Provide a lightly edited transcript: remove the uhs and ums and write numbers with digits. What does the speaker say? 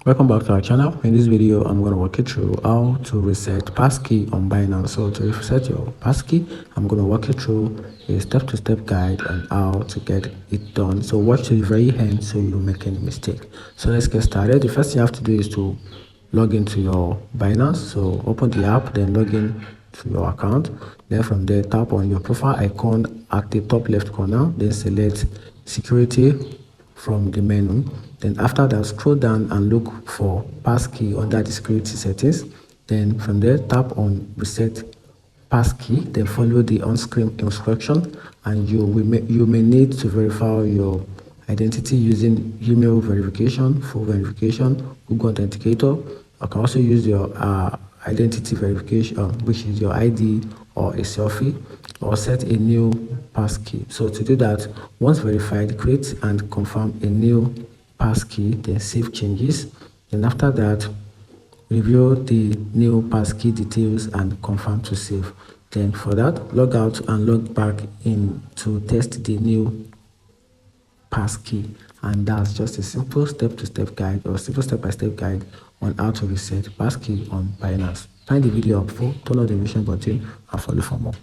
Welcome back to our channel. In this video, I'm going to walk you through how to reset passkey on Binance. So to reset your passkey, I'm going to walk you through a step-to-step guide on how to get it done. So watch to the very end so you don't make any mistake. So let's get started. The first thing you have to do is to log into your Binance. So open the app, then log in to your account. Then from there, tap on your profile icon at the top left corner. Then select security from the menu. Then after that, scroll down and look for passkey under the security settings. Then from there, tap on reset passkey. Then follow the on-screen instruction, and you may need to verify your identity using email verification, phone verification, Google Authenticator. You can also use your identity verification, which is your ID or a selfie, or set a new passkey. So to do that, once verified, create and confirm a new passkey, then save changes. Then after that, review the new passkey details and confirm to save. Then for that, log out and log back in to test the new passkey. And that's just a simple step-to-step guide or simple step-by-step guide on how to reset passkey on Binance. Find the video helpful, turn on the notification button and follow for more.